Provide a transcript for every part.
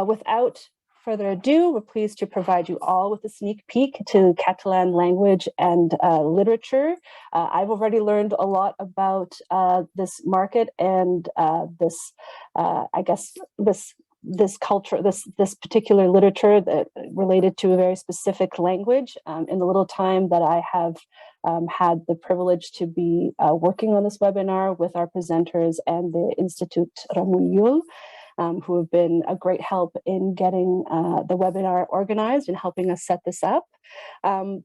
Without further ado, we're pleased to provide you all with a sneak peek to Catalan language and literature. I've already learned a lot about this market and this culture, this particular literature that related to a very specific language. In the little time that I have had the privilege to be working on this webinar with our presenters and the Institute Ramon Llull, who have been a great help in getting the webinar organized and helping us set this up.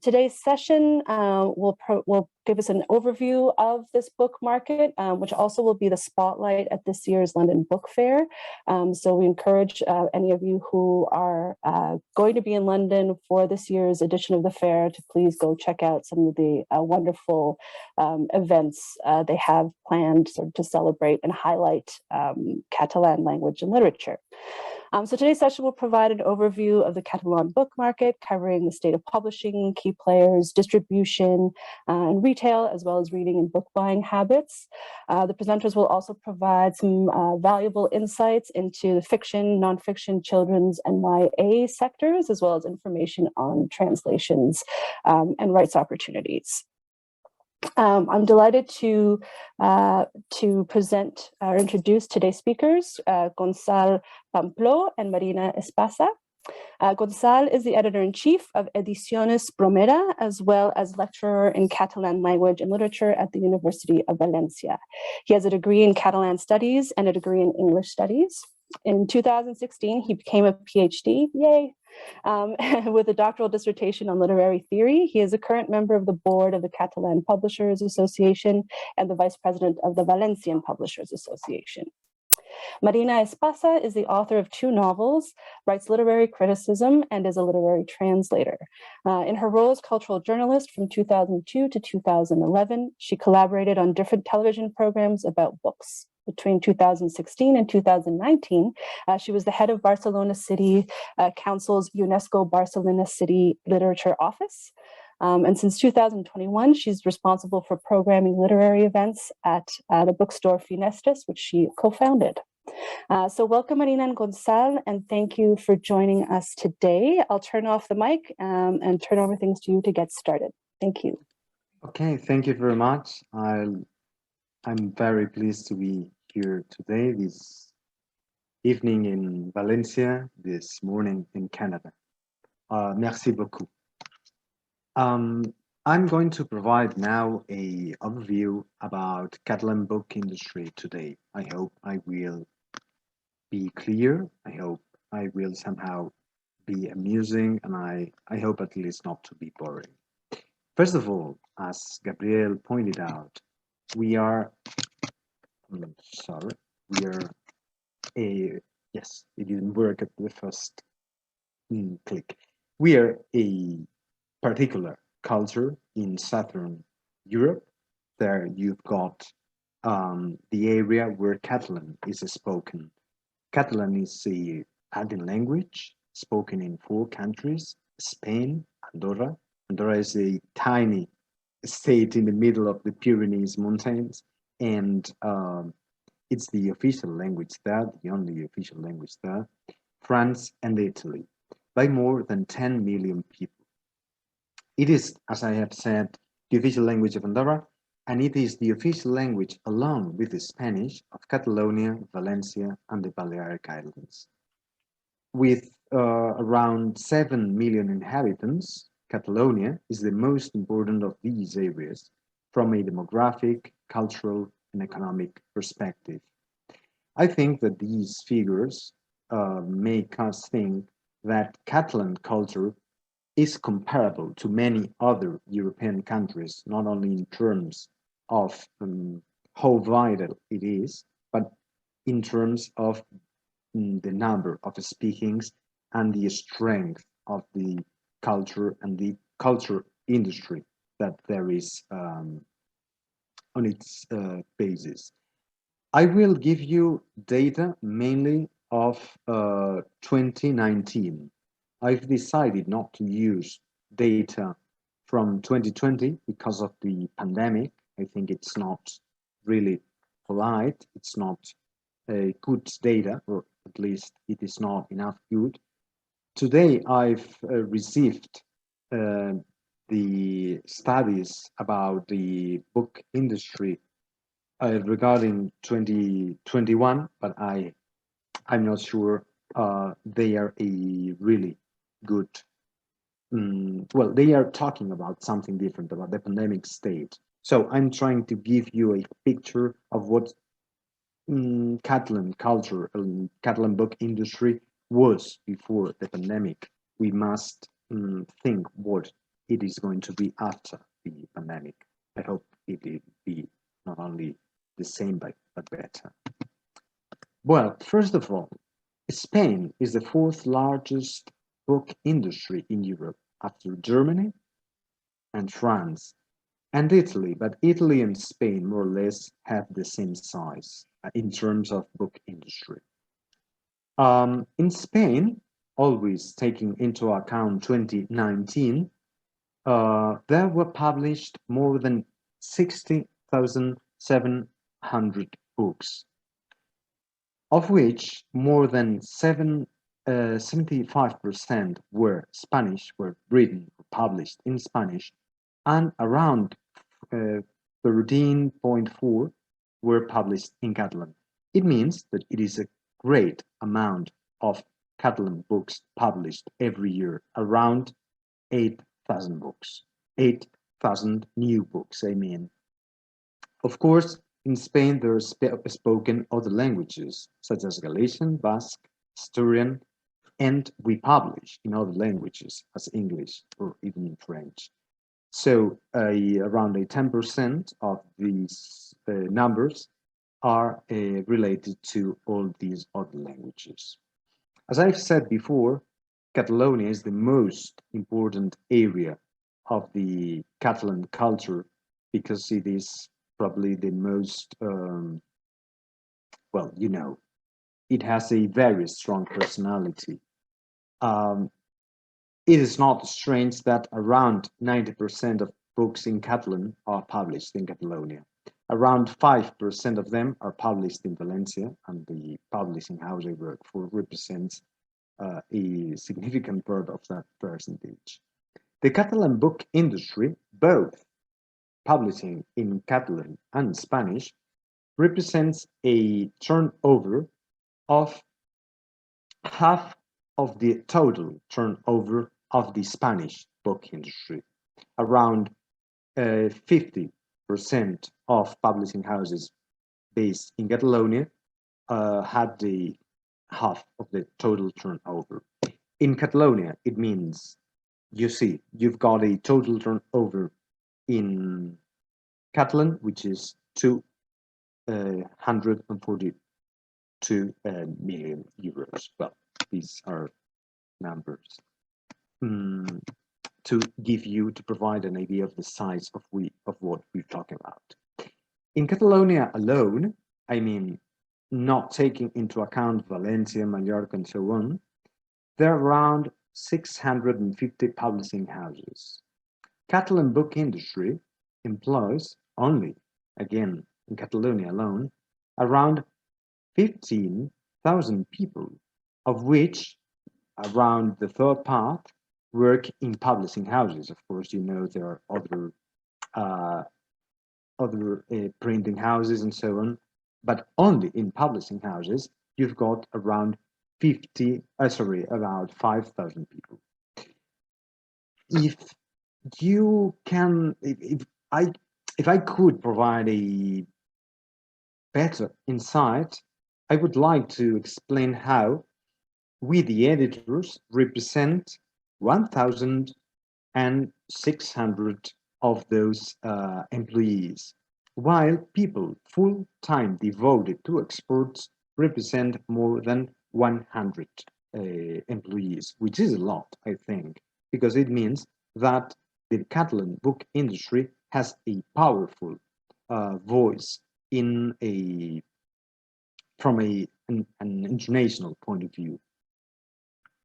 Today's session will give us an overview of this book market, which also will be the spotlight at this year's London Book Fair. So we encourage any of you who are going to be in London for this year's edition of the fair to please go check out some of the wonderful events they have planned sort of to celebrate and highlight Catalan language and literature. So today's session will provide an overview of the Catalan book market, covering the state of publishing, key players, distribution, and retail, as well as reading and book buying habits. The presenters will also provide some valuable insights into the fiction, nonfiction, children's, and YA sectors, as well as information on translations and rights opportunities. I'm delighted to present or introduce today's speakers, Gonçal Pampló and Marina Espasa. Gonçal is the editor-in-chief of Ediciones Bromera, as well as lecturer in Catalan language and literature at the University of Valencia. He has a degree in Catalan studies and a degree in English studies. In 2016, he became a PhD, yay, with a doctoral dissertation on literary theory. He is a current member of the board of the Catalan Publishers Association and the vice president of the Valencian Publishers Association. Marina Espasa is the author of 2 novels, writes literary criticism, and is a literary translator. In her role as cultural journalist from 2002 to 2011, she collaborated on different television programs about books. Between 2016 and 2019, she was the head of Barcelona City Council's UNESCO Barcelona City Literature Office. And since 2021, she's responsible for programming literary events at the bookstore Finestres, which she co-founded. So welcome, Marina and Gonçal, and thank you for joining us today. I'll turn off the mic and turn over things to you to get started. Thank you. Okay, thank you very much. I'm very pleased to be here today, this evening in Valencia, this morning in Canada. Merci beaucoup. I'm going to provide now an overview about Catalan book industry today. I hope I will be clear. I hope I will somehow be amusing, and I hope at least not to be boring. First of all, as Gabriel pointed out, we are yes, it didn't work at the first click. We are a particular culture in Southern Europe. There you've got the area where Catalan is spoken. Catalan is a Latin language spoken in 4 countries: Spain, Andorra. Andorra is a tiny state in the middle of the Pyrenees Mountains, and it's the official language there, the only official language there, France and Italy, by more than 10 million people. It is, as I have said, the official language of Andorra, and it is the official language, along with the Spanish, of Catalonia, Valencia, and the Balearic Islands. With around 7 million inhabitants, Catalonia is the most important of these areas from a demographic, cultural, and economic perspective. I think that these figures make us think that Catalan culture is comparable to many other European countries, not only in terms of how vital it is, but in terms of the number of speakings and the strength of the culture and the culture industry that there is on its basis. I will give you data mainly of 2019. I've decided not to use data from 2020 because of the pandemic. I think it's not really polite. It's not a good data, or at least it is not enough good. Today, I've received the studies about the book industry regarding 2021, but I'm not sure they are a really good. Well, they are talking about something different, about the pandemic state. So I'm trying to give you a picture of what Catalan culture and Catalan book industry was before the pandemic. We must think what it is going to be after the pandemic. I hope it will be not only the same but better. Well, first of all, Spain is the fourth largest book industry in Europe after Germany and France and Italy, but Italy and Spain more or less have the same size in terms of book industry. In Spain, always taking into account 2019, there were published more than 60,700 books, of which more than 75% were Spanish, were written or published in Spanish, and around 13.4 were published in Catalan. It means that it is a great amount of Catalan books published every year, around 8,000 books, 8,000 new books, I mean. Of course, in Spain, there are spoken other languages, such as Galician, Basque, Asturian, and we publish in other languages, as English or even French. So around 10% of these numbers are related to all these other languages. As I've said before, Catalonia is the most important area of the Catalan culture because it is probably the most, well, you know, it has a very strong personality. It is not strange that around 90% of books in Catalan are published in Catalonia. Around 5% of them are published in Valencia, and the publishing house I work for represents a significant part of that percentage. The Catalan book industry, both publishing in Catalan and Spanish, represents a turnover of half of the total turnover of the Spanish book industry. Around 50% of publishing houses based in Catalonia had the half of the total turnover. In Catalonia, it means, you see, you've got a total turnover in Catalan, which is 242 million euros. Well, these are numbers to provide an idea of the size of what we're talking about. In Catalonia alone, I mean, not taking into account Valencia, Mallorca, and so on, there are around 650 publishing houses. Catalan book industry employs only, again, in Catalonia alone, around 15,000 people, of which around the third part work in publishing houses. Of course, you know, there are other printing houses and so on, but only in publishing houses, you've got around about 5,000 people. If I could provide a better insight, I would like to explain how we, the editors, represent 1,600 of those employees, while people full-time devoted to exports represent more than 100 employees, which is a lot, I think, because it means that the Catalan book industry has a powerful voice from an international point of view.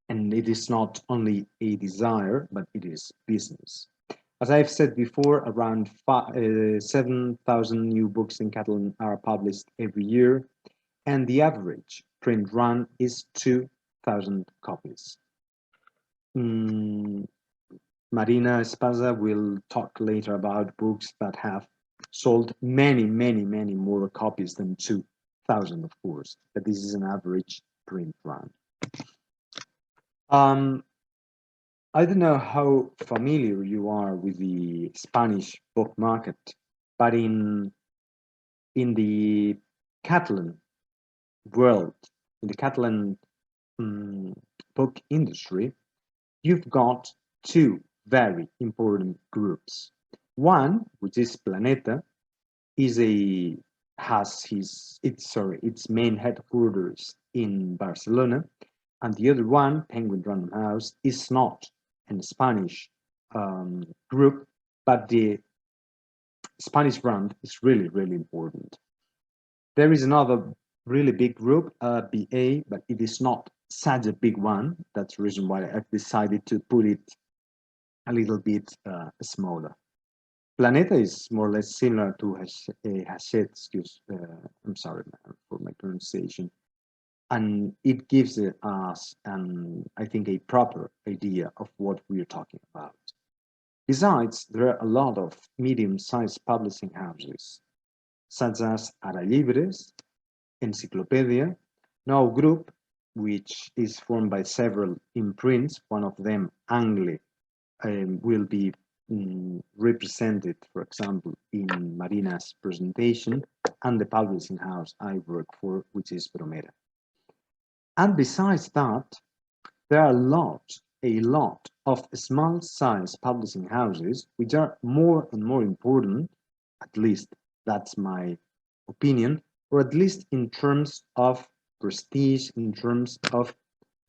And it is not only a desire, but it is business. As I've said before, around 7,000 new books in Catalan are published every year. and the average print run is 2,000 copies. Marina Espaza will talk later about books that have sold many more copies than 2,000, of course, but this is an average print run. I don't know how familiar you are with the Spanish book market, but in the Catalan world, in the Catalan book industry, you've got two very important groups. One, which is Planeta, has its main headquarters in Barcelona, and the other one, Penguin Random House, is not a Spanish group, but the Spanish brand is really important. There is another really big group, BA, but it is not such a big one. That's the reason why I've decided to put it a little bit smaller. Planeta is more or less similar to Hachette, I'm sorry for my pronunciation, and it gives us, I think, a proper idea of what we are talking about. Besides, there are a lot of medium-sized publishing houses, such as Ara Llibres, Enciclopedia, now Group, which is formed by several imprints, one of them, Angle, will be represented, for example, in Marina's presentation, and the publishing house I work for, which is Bromera. And besides that, there are a lot of small-size publishing houses, which are more and more important, at least that's my opinion, or at least in terms of prestige, in terms of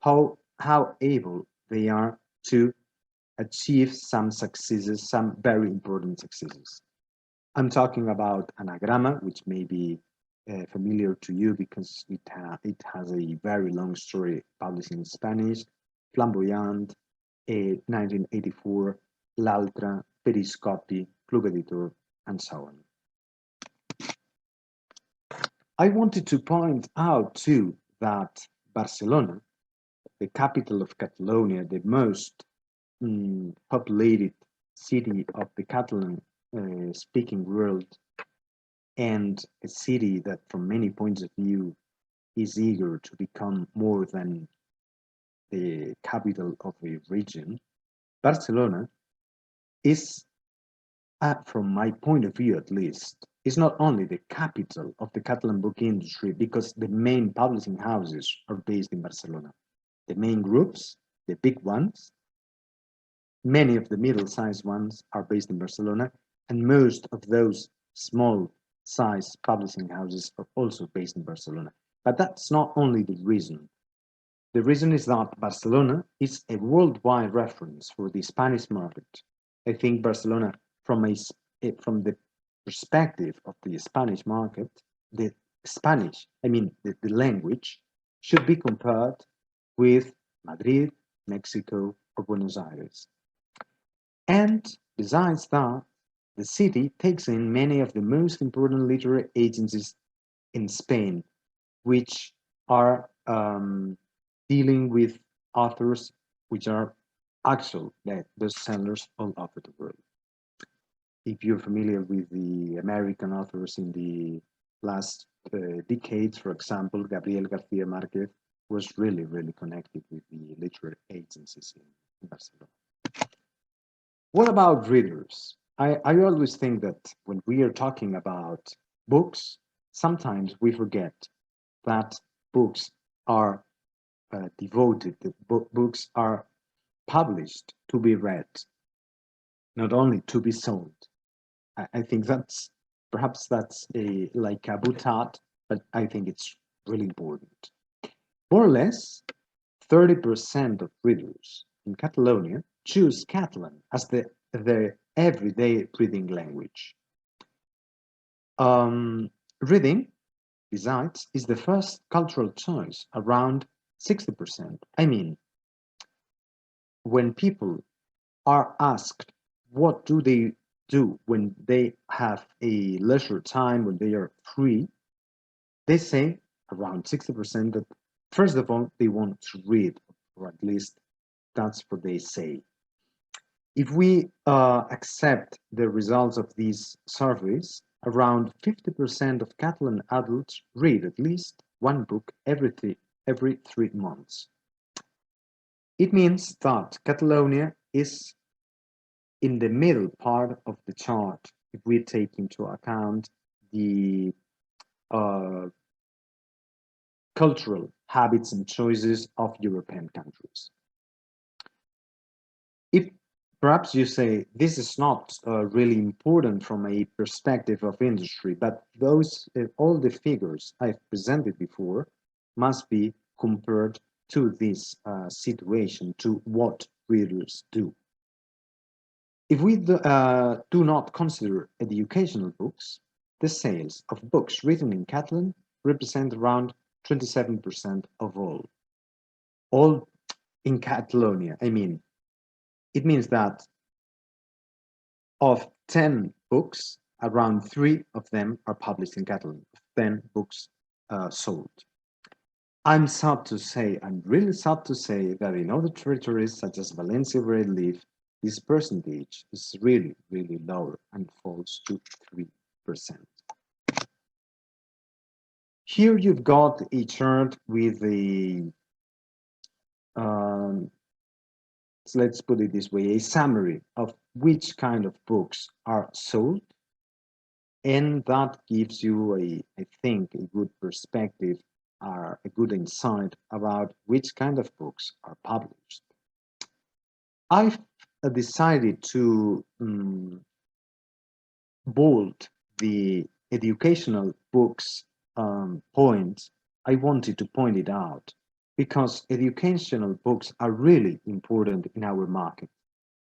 how able they are to achieve some successes, some very important successes. I'm talking about Anagrama, which may be familiar to you because it has a very long story published in Spanish, Flamboyant, 1984, L'Altra, Periscopi, Club Editor, and so on. I wanted to point out too that Barcelona, the capital of Catalonia, the most populated city of the Catalan speaking world, and a city that from many points of view is eager to become more than the capital of a region, Barcelona is, from my point of view at least, is not only the capital of the Catalan book industry because the main publishing houses are based in Barcelona. The main groups, the big ones, many of the middle-sized ones are based in Barcelona, and most of those small-sized publishing houses are also based in Barcelona. But that's not only the reason. The reason is that Barcelona is a worldwide reference for the Spanish market. I think Barcelona, from the perspective of the Spanish market, the language, should be compared with Madrid, Mexico, or Buenos Aires. And besides that, the city takes in many of the most important literary agencies in Spain, which are dealing with authors which are actual bestsellers all over the world. If you're familiar with the American authors in the last decades, for example, Gabriel Garcia Marquez was really connected with the literary agencies in Barcelona. What about readers? I always think that when we are talking about books, sometimes we forget that books are devoted, that books are published to be read, not only to be sold. I think perhaps that's like a boutade, but I think it's really important. More or less, 30% of readers in Catalonia choose Catalan as their everyday reading language. Reading, besides, is the first cultural choice, around 60%. I mean, when people are asked what do they do when they have a leisure time, when they are free, they say, around 60%, that first of all, they want to read, or at least that's what they say. If we accept the results of these surveys, around 50% of Catalan adults read at least one book every 3 months. It means that Catalonia is in the middle part of the chart if we take into account the cultural habits and choices of European countries. If perhaps you say this is not really important from a perspective of industry, but those all the figures I've presented before must be compared to this situation, to what readers do. If we do not consider educational books, the sales of books written in Catalan represent around 27% of all in Catalonia. I mean, it means that of 10 books, around 3 of them are published in Catalan, 10 books sold. I'm really sad to say that in other territories such as Valencia, where I live, this percentage is really, really lower and falls to 3%. Here you've got a chart with the, let's put it this way, a summary of which kind of books are sold. And that gives you, I think, a good perspective, a good insight about which kind of books are published. I've decided to bold the educational books point. I wanted to point it out because educational books are really important in our market.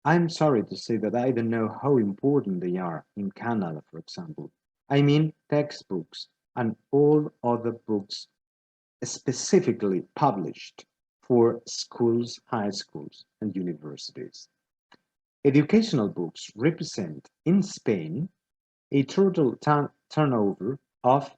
I'm sorry to say that I don't know how important they are in Canada, for example. I mean textbooks and all other books specifically published for schools, high schools, and universities. Educational books represent in Spain a total turnover of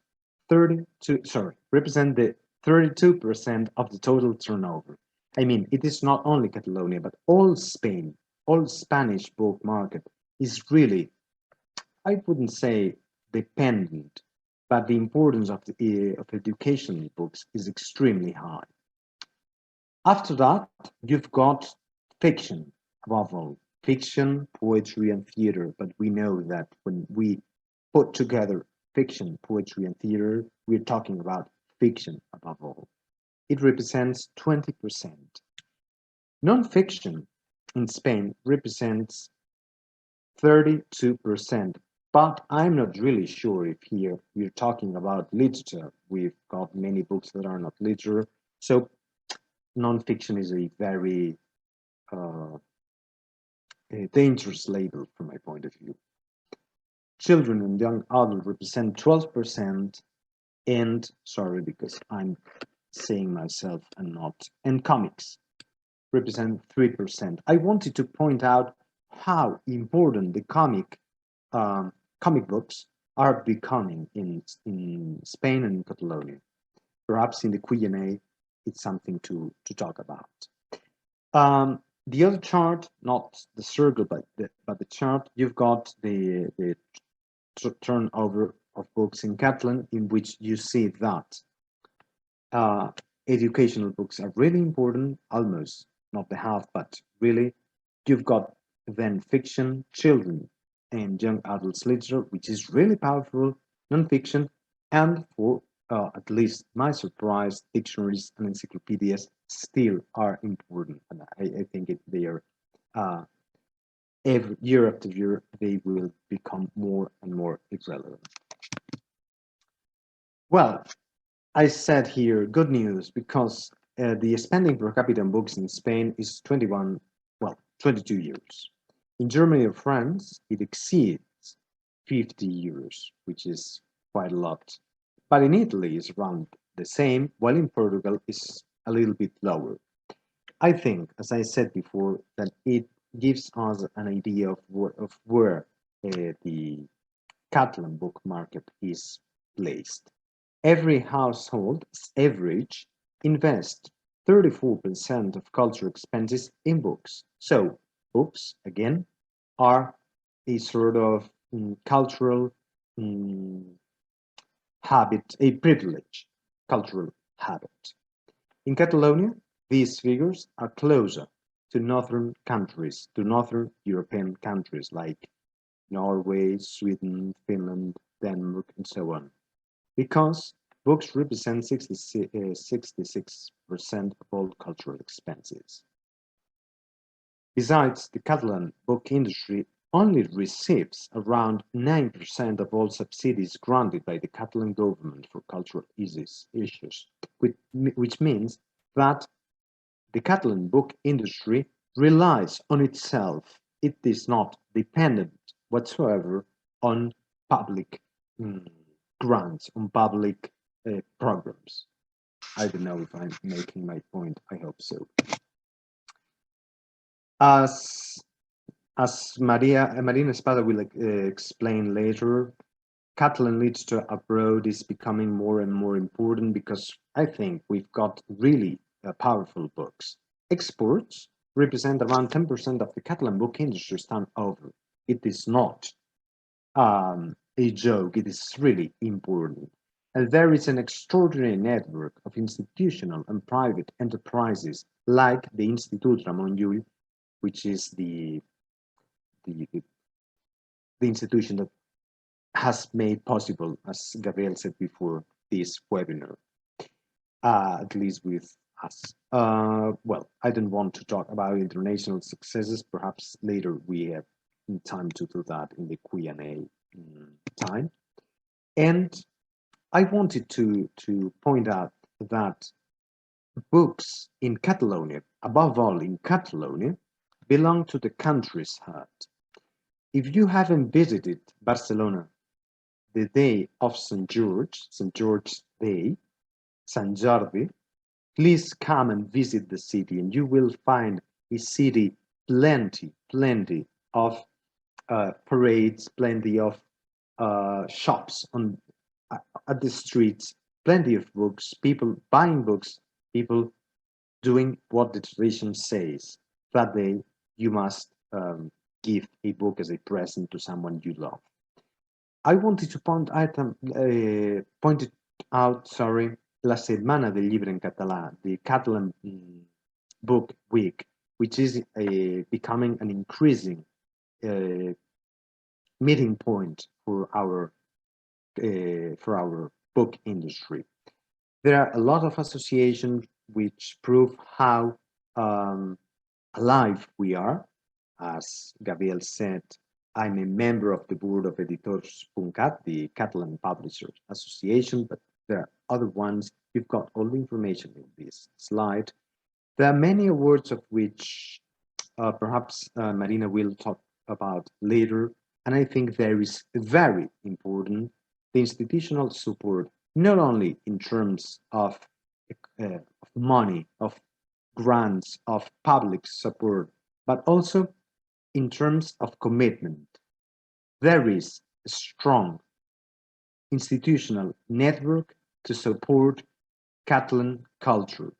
represent the 32% of the total turnover. I mean, it is not only Catalonia, but all Spain, all Spanish book market is really, I wouldn't say dependent, but the importance of educational books is extremely high. After that, you've got fiction, above all, fiction, poetry, and theater. But we know that when we put together fiction, poetry, and theater, we're talking about fiction above all. It represents 20%. Non-fiction in Spain represents 32%, but I'm not really sure if here we're talking about literature. We've got many books that are not literature, so non-fiction is a very dangerous label from my point of view. Children and young adults represent 12%, and sorry because I'm saying myself and not, and comics represent 3%. I wanted to point out how important the comic books are becoming in Spain and in Catalonia. Perhaps in the Q&A, it's something to talk about. The other chart, not the circle, but the chart, you've got the turnover of books in Catalan, in which you see that educational books are really important, almost not the half, but really. You've got then fiction, children and young adults literature, which is really powerful, non-fiction, and for at least my surprise, dictionaries and encyclopedias still are important. And I think they are, every year after year, they will become more and more irrelevant. Well, I said here good news because the spending per capita on books in Spain is 22 euros. In Germany or France, it exceeds 50 euros, which is quite a lot. But in Italy, it's around the same, while in Portugal, it's a little bit lower. I think, as I said before, that it gives us an idea of where the Catalan book market is placed. Every household, average, invests 34% of cultural expenses in books. So books, again, are a sort of cultural habit, a privilege, cultural habit. In Catalonia, these figures are closer to northern countries, to northern European countries like Norway, Sweden, Finland, Denmark, and so on, because books represent 66% of all cultural expenses. Besides, the Catalan book industry only receives around 9% of all subsidies granted by the Catalan government for cultural issues, which means that the Catalan book industry relies on itself. It is not dependent whatsoever on public grants, on public programs. I don't know if I'm making my point. I hope so. As Marina Espada will explain later, Catalan literature abroad is becoming more and more important because I think we've got really powerful books. Exports represent around 10% of the Catalan book industry's turnover. It is not a joke, it is really important. And there is an extraordinary network of institutional and private enterprises like the Institut Ramon Llull, which is the institution that has made possible, as Gabriel said before, this webinar, at least with us. Well, I don't want to talk about international successes. Perhaps later we have time to do that in the Q&A time. And I wanted to point out that books in Catalonia, above all in Catalonia, belong to the country's heart. If you haven't visited Barcelona the day of St. George's Day, Sant Jordi, please come and visit the city and you will find a city plenty of parades, plenty of shops at the streets, plenty of books, people buying books, people doing what the tradition says. That day you must give a book as a present to someone you love. I wanted to point out, La Setmana del Llibre en Català, the Catalan Book Week, which is becoming an increasing meeting point for our book industry. There are a lot of associations which prove how alive we are. As Gabriel said, I'm a member of the board of Editors.cat, the Catalan Publishers Association, but there are other ones. You've got all the information in this slide. There are many awards of which perhaps Marina will talk about later, and I think there is very important the institutional support, not only in terms of money, of grants, of public support, but also in terms of commitment. There is a strong institutional network to support Catalan culture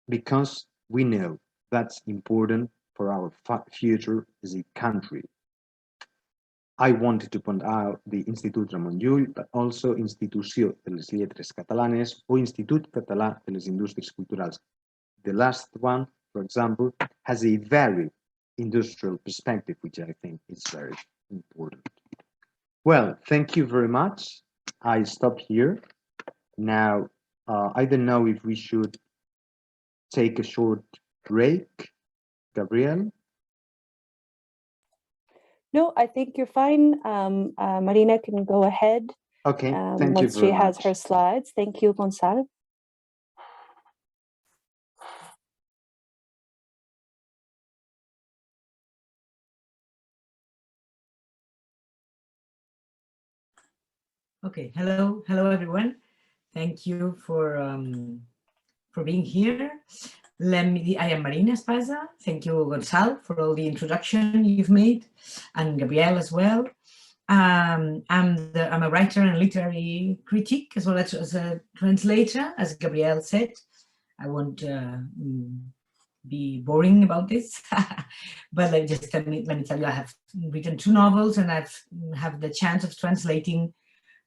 because we know that's important for our future as a country. I wanted to point out the Institut Ramon Llull, but also Institució de les Lletres Catalanes or Institut Català de les Indústries Culturals. The last one, for example, has a very industrial perspective, which I think is very important. Well, thank you very much. I stop here. Now, I don't know if we should take a short break. Gabriel? No, I think you're fine. Marina can go ahead. Okay, thank you very much. Once she has her slides. Thank you, Gonçalo. Okay, hello everyone. Thank you for being here. I am Marina Espada. Thank you, Gonçalo, for all the introduction you've made, and Gabriel as well. I'm a writer and literary critic, as well as a translator, as Gabrielle said. I won't be boring about this, but let me tell you, I have written 2 novels, and I've have the chance of translating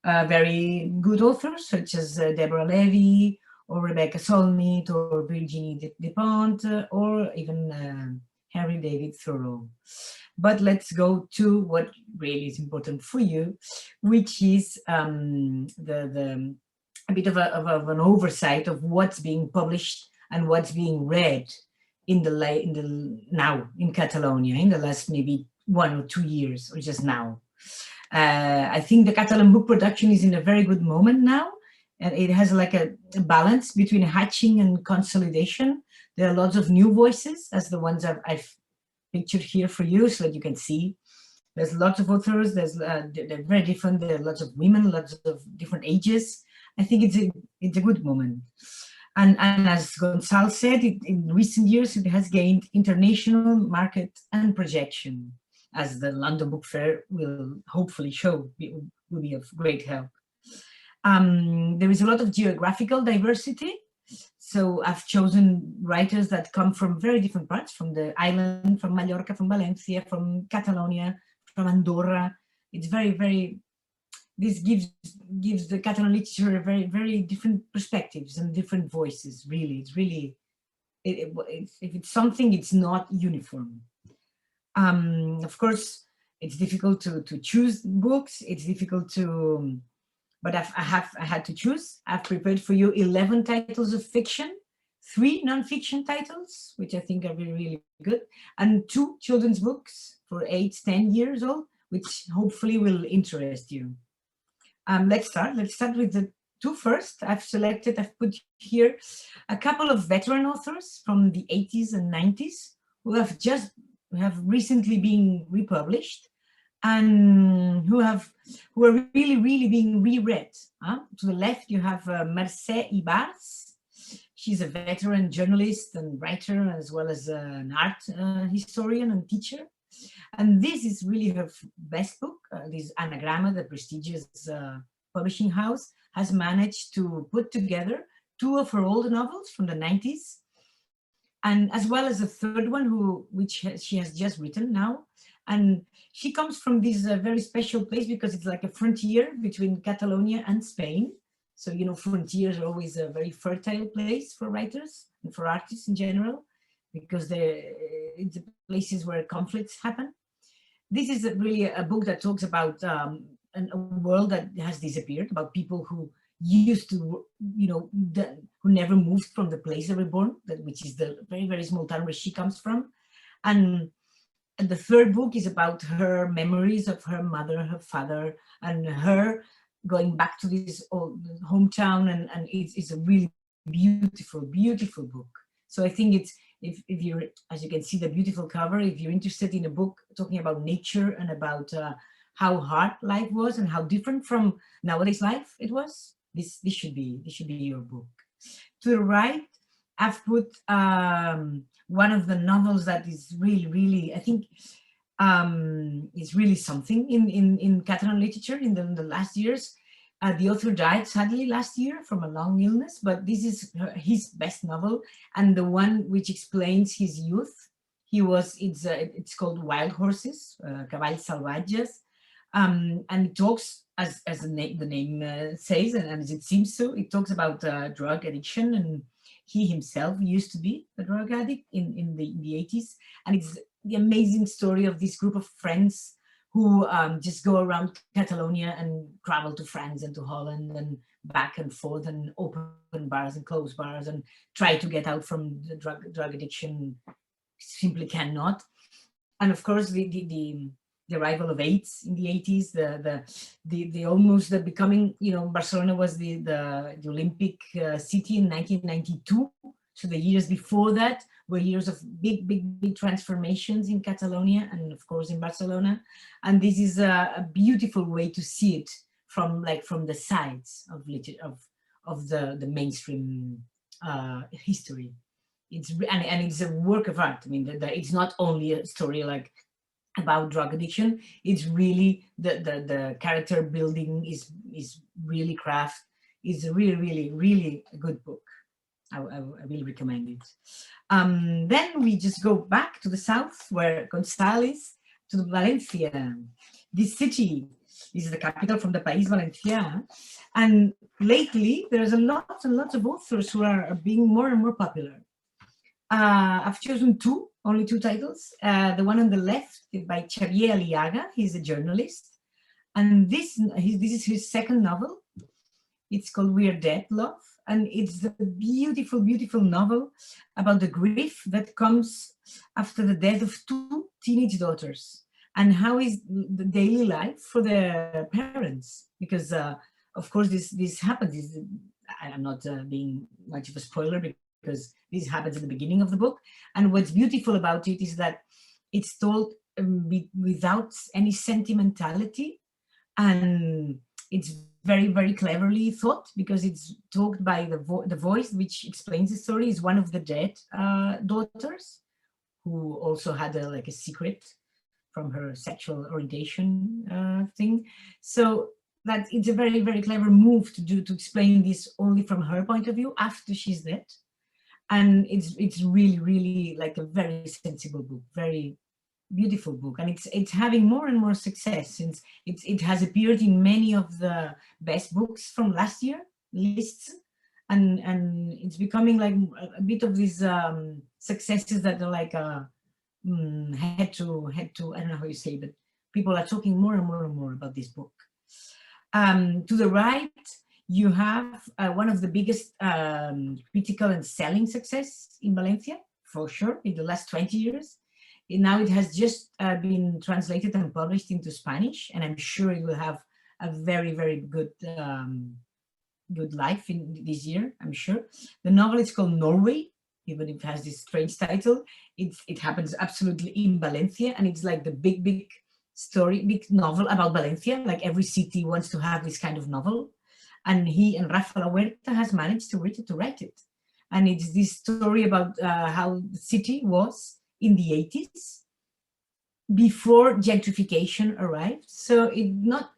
very good authors such as Deborah Levy or Rebecca Solnit or Virginie Despentes or even Henry David Thoreau. But let's go to what really is important for you, which is a bit of an oversight of what's being published and what's being read now in Catalonia in the last maybe 1 or 2 years, or just now. I think the Catalan book production is in a very good moment now, and it has like a balance between hatching and consolidation. There are lots of new voices, as the ones I've pictured here for you, so that you can see. There's lots of authors. They're very different. There are lots of women, lots of different ages. I think it's a good moment. And as Gonçal said, in recent years, it has gained international market and projection, as the London Book Fair will hopefully show. It will be of great help. There is a lot of geographical diversity. So I've chosen writers that come from very different parts, from the island, from Mallorca, from Valencia, from Catalonia, from Andorra. It's very, this gives the Catalan literature a very different perspectives and different voices, really. It's really, if it's something, it's not uniform. Of course, it's difficult to choose books. It's difficult to, but I had to choose. I've prepared for you 11 titles of fiction, 3 non-fiction titles, which I think are really good, and 2 children's books for 8-10 years old, which hopefully will interest you. Let's start with the 2 first. I've put here a couple of veteran authors from the 80s and 90s who have recently been republished, and who are really being reread. To the left, you have Mercè Ibars. She's a veteran journalist and writer, as well as an art historian and teacher. And this is really her best book. This Anagrama, the prestigious publishing house, has managed to put together 2 of her older novels from the 90s, and as well as a 3rd one, which she has just written now. And she comes from this very special place because it's like a frontier between Catalonia and Spain. So, you know, frontiers are always a very fertile place for writers and for artists in general, because it's the places where conflicts happen. This is really a book that talks about a world that has disappeared, about people who used to, you know, who never moved from the place they were born, which is the very small town where she comes from. And the 3rd book is about her memories of her mother, her father, and her going back to this old hometown. And it's a really beautiful book. So I think it's, if you're, as you can see, the beautiful cover, if you're interested in a book talking about nature and about how hard life was and how different from nowadays life it was, this should be your book. To the right, I've put one of the novels that is really, I think, is really something in Catalan literature in the last years. The author died sadly last year from a long illness, but this is his best novel, and the one which explains his youth. It's called Wild Horses, Cavalls Salvatges, and it talks, as the name says, and as it seems so, it talks about drug addiction, and he himself used to be a drug addict in the 80s, and it's the amazing story of this group of friends who just go around Catalonia and travel to France and to Holland and back and forth and open bars and close bars and try to get out from the drug addiction, simply cannot. And of course, the arrival of AIDS in the 80s, the becoming, you know, Barcelona was the Olympic city in 1992. So the years before that were years of big transformations in Catalonia and of course in Barcelona. And this is a beautiful way to see it from the sides of the mainstream history. And it's a work of art. I mean, it's not only a story like about drug addiction. It's really the character building is really craft. It's a really a good book. I really recommend it. Then we just go back to the south, where González, to Valencia. This city is the capital from the País Valencià, and lately there's a lot and lots of authors who are being more and more popular. I've chosen only two titles. The one on the left is by Xavier Aliaga. He's a journalist, and this is his second novel. It's called We're Dead, Love, and it's a beautiful, beautiful novel about the grief that comes after the death of two teenage daughters, and how is the daily life for their parents. Because, of course, this happens. I'm not being much of a spoiler because this happens at the beginning of the book. And what's beautiful about it is that it's told without any sentimentality, and it's very, very cleverly thought, because it's talked by the voice which explains the story is one of the dead daughters, who also had a secret from her sexual orientation thing. So that it's a very, very clever move to explain this only from her point of view after she's dead. And it's really, really like a very sensible book, very beautiful book, and it's having more and more success since it has appeared in many of the best books from last year lists, and it's becoming like a bit of these successes that are like head to I don't know how you say, but people are talking more and more and more about this book. To the right, you have one of the biggest critical and selling success in Valencia, for sure, in the last 20 years. Now it has just been translated and published into Spanish, and I'm sure it will have a very, very good good life in this year, I'm sure. The novel is called Norway, even if it has this strange title. It happens absolutely in Valencia, and it's like the big story, big novel about Valencia. Like every city wants to have this kind of novel, and he and Rafael Huerta has managed to write it. And it's this story about how the city was in the 80s, before gentrification arrived. So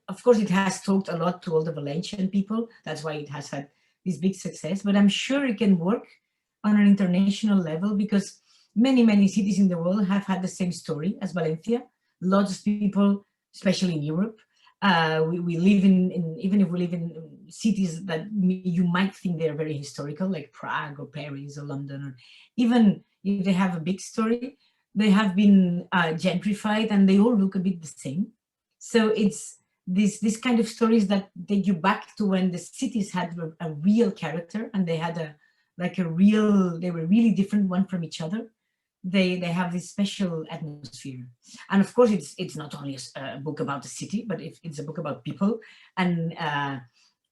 of course, it has talked a lot to all the Valencian people. That's why it has had this big success, but I'm sure it can work on an international level, because many cities in the world have had the same story as Valencia. Lots of people, especially in Europe, we live in, even if we live in cities that you might think they're very historical, like Prague or Paris or London, or even if they have a big story, they have been gentrified and they all look a bit the same. So it's this kind of stories that take you back to when the cities had a real character, and they had they were really different one from each other. They have this special atmosphere. And of course, it's not only a book about the city, but it's a book about people. And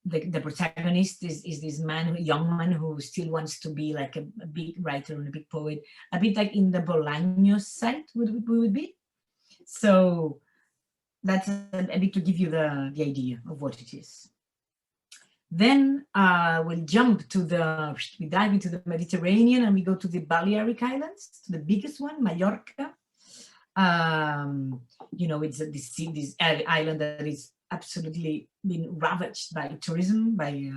the protagonist is this young man who still wants to be like a big writer and a big poet, a bit like in the Bolaños side would be. So that's a bit to give you the idea of what it is. Then we'll we dive into the Mediterranean, and we go to the Balearic Islands, the biggest one, Mallorca. It's this island that is absolutely been ravaged by tourism, by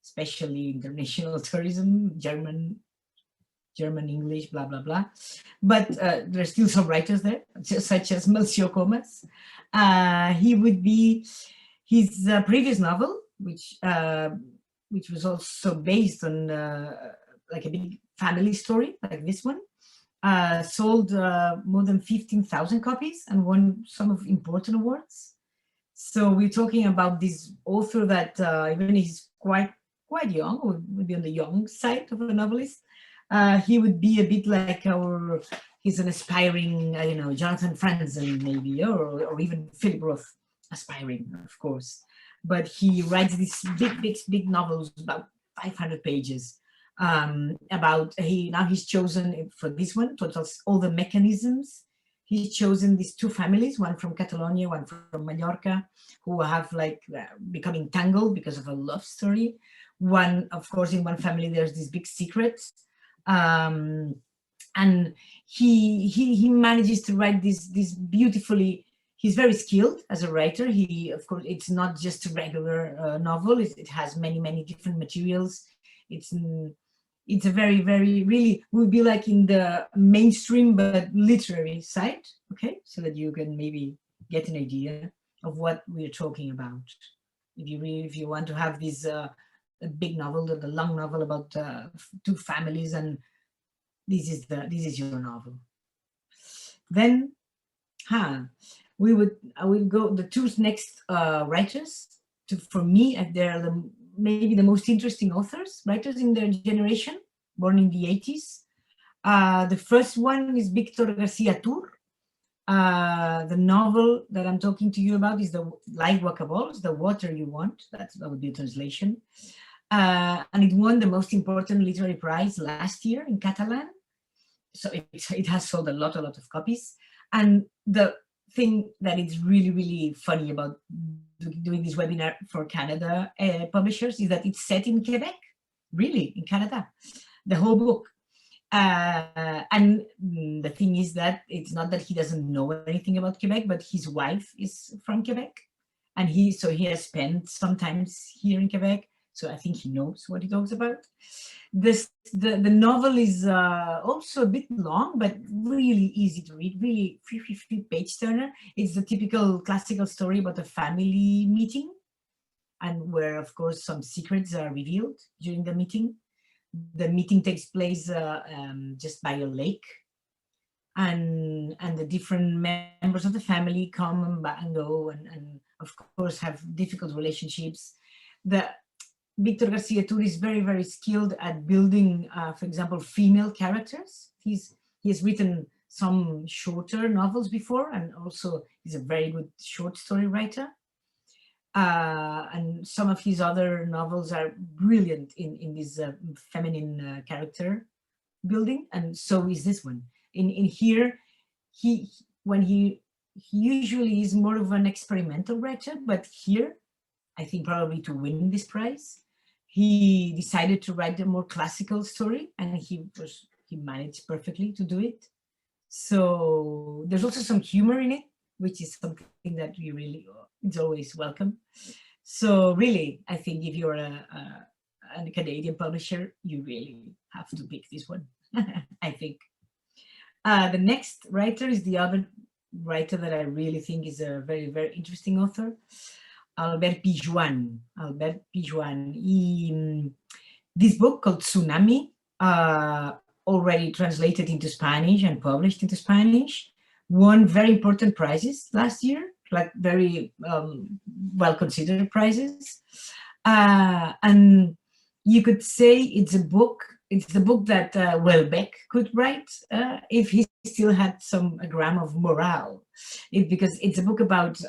especially international tourism, German, English, blah, blah, blah. But there's still some writers there, such as Melcior Comas. He would be his previous novel, which was also based on like a big family story, like this one, sold more than 15,000 copies and won some of important awards. So we're talking about this author that even he's quite young, or would be on the young side of a novelist. He would be a bit like he's an aspiring, Jonathan Franzen maybe, or even Philip Roth, aspiring, of course. But he writes these big novels, about 500 pages, he's chosen for this one, totals all the mechanisms. He's chosen these two families, one from Catalonia, one from Mallorca, who have become entangled because of a love story. One, of course, in one family, there's this big secret. And and he manages to write this beautifully. He's very skilled as a writer. He, of course, it's not just a regular novel. It has many different materials. It's a very really would be like in the mainstream but literary side. Okay, so that you can maybe get an idea of what we're talking about. If you want to have this a big novel, the long novel about two families, and this is your novel. Then, I will go the two next writers. For me, they're maybe the most interesting writers in their generation, born in the 80s. The first one is Victor Garcia Tur. The novel that I'm talking to you about is Like Wacaballs, The Water You Want. That would be a translation. And it won the most important literary prize last year in Catalan. So it has sold a lot of copies. And the thing that is really funny about doing this webinar for Canada publishers is that it's set in Quebec, really, in Canada, the whole book. And the thing is that it's not that he doesn't know anything about Quebec, but his wife is from Quebec, and he has spent sometimes here in Quebec, so I think he knows what he talks about. The novel is also a bit long, but really easy to read, really free page turner. It's the typical classical story about a family meeting, and where, of course, some secrets are revealed during the meeting. The meeting takes place just by a lake, and the different members of the family come and go, and of course have difficult relationships. Victor Garcia Tur is very skilled at building, for example, female characters. He has written some shorter novels before, and also he's a very good short story writer. And some of his other novels are brilliant in this feminine character building, and so is this one. In here, he usually is more of an experimental writer, but here, I think probably to win this prize, he decided to write a more classical story, and he managed perfectly to do it. So there's also some humor in it, which is something that we really, it's always welcome. So really, I think if you're a Canadian publisher, you really have to pick this one, I think. The next writer is the other writer that I really think is a very interesting author, Albert Pijuan. This book called Tsunami, already translated into Spanish and published into Spanish, won very important prizes last year, like very well-considered prizes. And you could say it's the book that Welbeck could write if he still had a gram of morale. Because it's a book about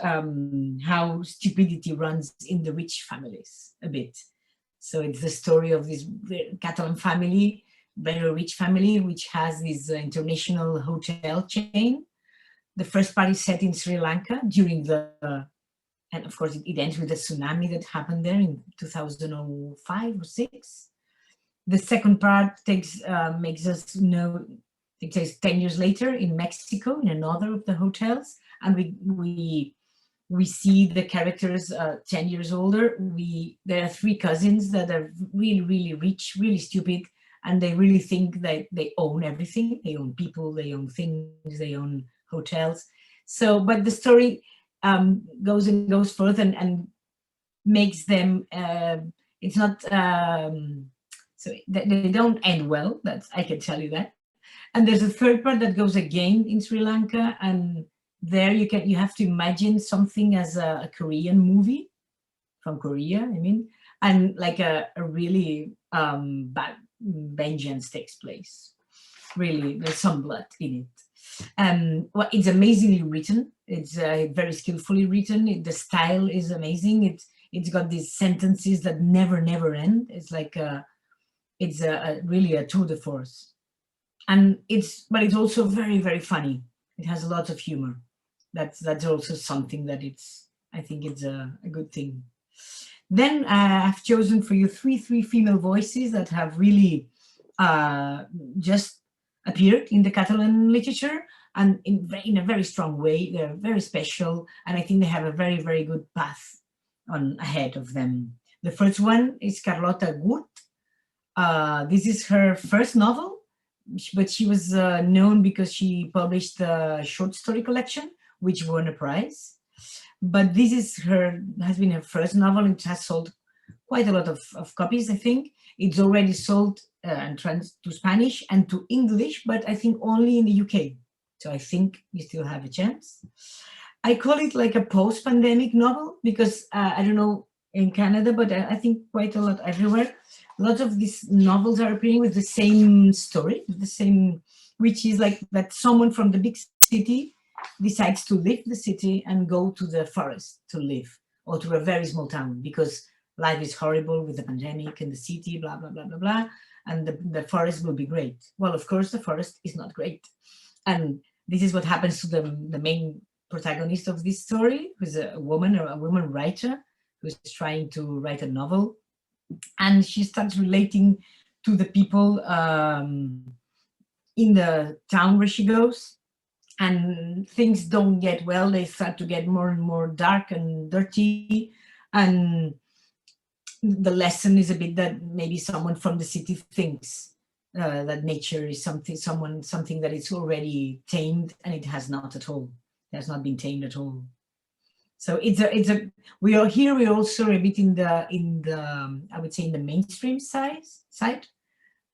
how stupidity runs in the rich families a bit. So it's the story of this Catalan family, very rich family, which has this international hotel chain. The first part is set in Sri Lanka during and of course it ends with the tsunami that happened there in 2005 or 6. The second part makes us know, it takes 10 years later in Mexico, in another of the hotels, and we see the characters 10 years older. There are 3 cousins that are really rich, really stupid, and they really think that they own everything. They own people, they own things, they own hotels. So, but the story goes further and makes them, it's not, so they don't end well, I can tell you that. And there's a third part that goes again in Sri Lanka, and there you have to imagine something as a Korean movie from Korea, I mean, and like a really bad vengeance takes place. Really, there's some blood in it. Well, it's amazingly written. It's very skillfully written. The style is amazing. It's got these sentences that never end. It's like it's really a tour de force, and but it's also very funny. It has a lot of humor. That's also something that I think it's a good thing. Then I've chosen for you three female voices that have really just appeared in the Catalan literature, and in a very strong way. They're very special, and I think they have a very, very good path ahead of them. The first one is Carlotta Good. This is her first novel, but she was known because she published a short story collection, which won a prize. But this has been her first novel, and it has sold quite a lot of copies, I think. It's already sold and translated to Spanish and to English, but I think only in the UK. So I think you still have a chance. I call it like a post-pandemic novel because I don't know in Canada, but I think quite a lot everywhere. Lots of these novels are appearing with the same story, which is like that someone from the big city decides to leave the city and go to the forest to live, or to a very small town because life is horrible with the pandemic and the city, blah, blah, blah, blah, blah. And the forest will be great. Well, of course, the forest is not great. And this is what happens to the main protagonist of this story, who's a woman writer, who's trying to write a novel. And she starts relating to the people in the town where she goes. And things don't get well. They start to get more and more dark and dirty. And the lesson is a bit that maybe someone from the city thinks that nature is something that is already tamed, and it has not at all. It has not been tamed at all. So we're also a bit in the I would say in the mainstream side,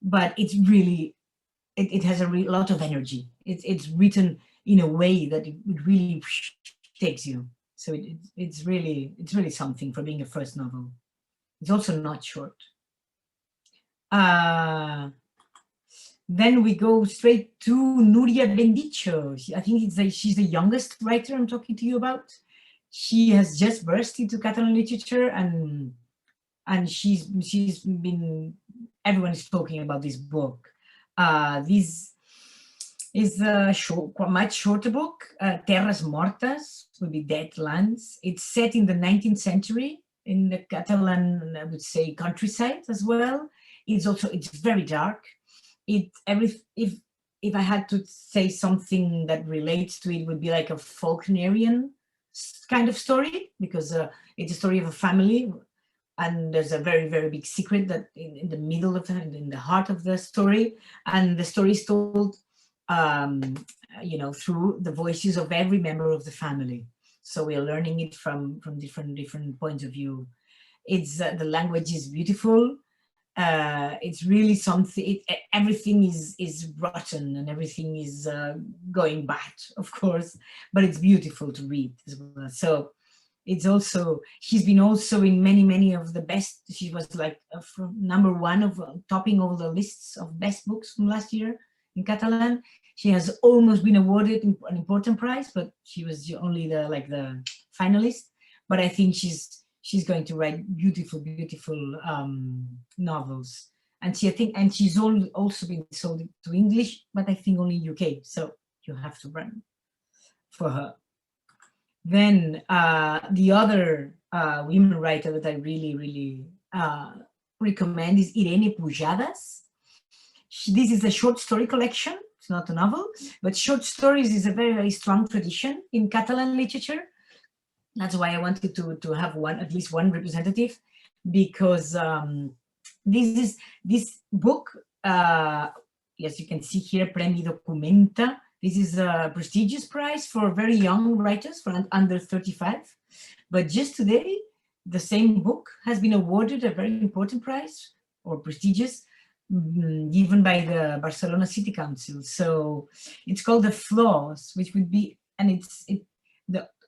but it's really it has a lot of energy. It's written in a way that it really takes you. So it's really something for being a first novel. It's also not short. Then we go straight to Nuria Vendicho. I think she's the youngest writer I'm talking to you about. She has just burst into Catalan literature, and everyone is talking about this book. This is a much shorter book. Terras Mortes would be dead lands. It's set in the 19th century in the Catalan, I would say, countryside as well. It's very dark. If I had to say something that relates to it, would be like a Faulknerian kind of story, because it's a story of a family, and there's a very, very big secret that in the middle of in the heart of the story, and the story is told through the voices of every member of the family. So we are learning it from different points of view. It's the language is beautiful. It's really something. Everything is rotten and everything is going bad, of course, but it's beautiful to read as well. So it's also, she's been also in many of the best. She was like #1 of topping all the lists of best books from last year in Catalan. She has almost been awarded an important prize, but she was only the finalist. But I think she's going to write beautiful novels. And she's also been sold to English, but I think only UK. So you have to run for her. Then the other women writer that I really recommend is Irene Pujadas. This is a short story collection. It's not a novel, but short stories is a very, very strong tradition in Catalan literature. That's why I wanted to have at least one representative, because this book, as you can see here, Premi Documenta. This is a prestigious prize for very young writers, for under 35. But just today, the same book has been awarded a very important prize, or prestigious, given by the Barcelona City Council. So it's called The Flaws, which would be, and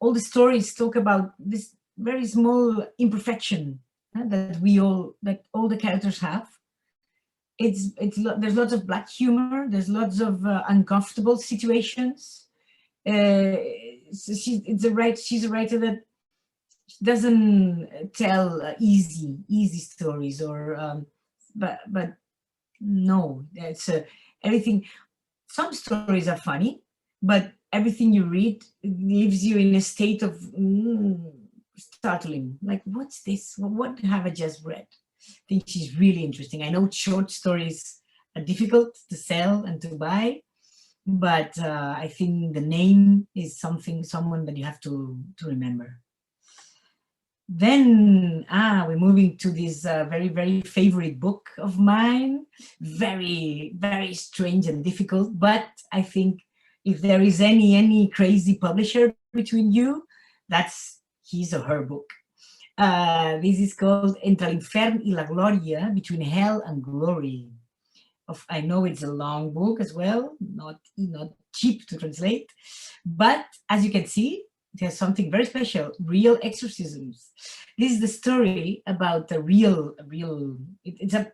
all the stories talk about this very small imperfection that all the characters have. There's lots of black humor. There's lots of uncomfortable situations. She's a writer that doesn't tell easy stories, or but no, it's everything. Some stories are funny, but everything you read leaves you in a state of startling. Like, what's this? What have I just read? I think she's really interesting. I know short stories difficult to sell and to buy, but I think the name is someone that you have to remember. Then we're moving to this very, very favorite book of mine. Very, very strange and difficult, but I think if there is any crazy publisher between you, that's his or her book. This is called Entre l'infern y la gloria, Between Hell and Glory. I know it's a long book as well, not cheap to translate, but as you can see, it has something very special, real exorcisms. This is the story about a it's a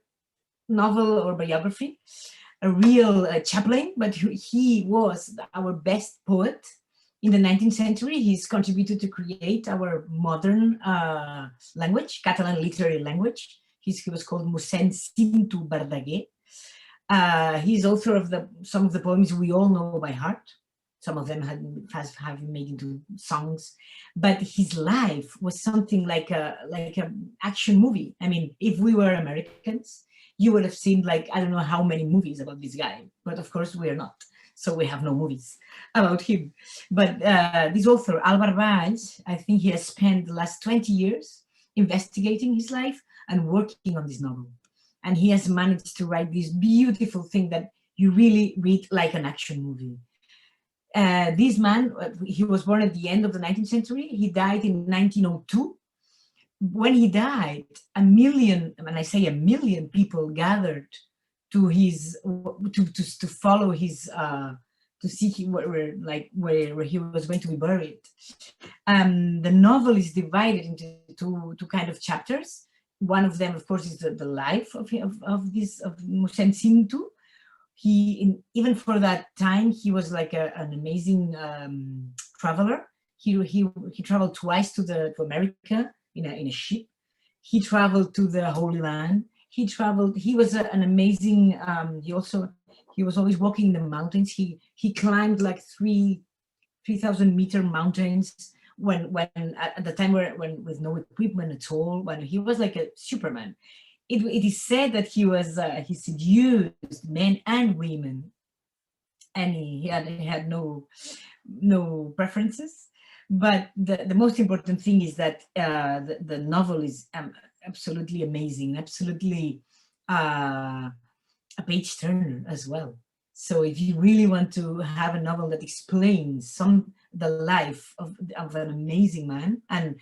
novel or biography, a real chaplain, but he was our best poet in the 19th century. He's contributed to create our modern language, Catalan literary language. He was called Mossèn Cinto Verdaguer. He's author of some of the poems we all know by heart. Some of them have been made into songs, but his life was something like an action movie. I mean, if we were Americans, you would have seen like, I don't know how many movies about this guy, but of course we are not. So we have no movies about him. But this author, Álvar Valls, I think he has spent the last 20 years investigating his life and working on this novel. And he has managed to write this beautiful thing that you really read like an action movie. This man, he was born at the end of the 19th century. He died in 1902. When he died, a million, and I say a million people gathered to his, to follow his, to see him where he was going to be buried. The novel is divided into two kind of chapters. One of them, of course, is the life of Mossèn Cinto. Even for that time, he was like an amazing traveler. He traveled twice to America in a ship. He traveled to the Holy Land. He was an amazing. He was always walking in the mountains. He climbed like 3,000 meter mountains when at the time when with no equipment at all. When he was like a Superman. It is said that he seduced men and women, and he had no preferences. But the most important thing is that the novel is absolutely amazing, absolutely a page turner as well. So if you really want to have a novel that explains the life of an amazing man, and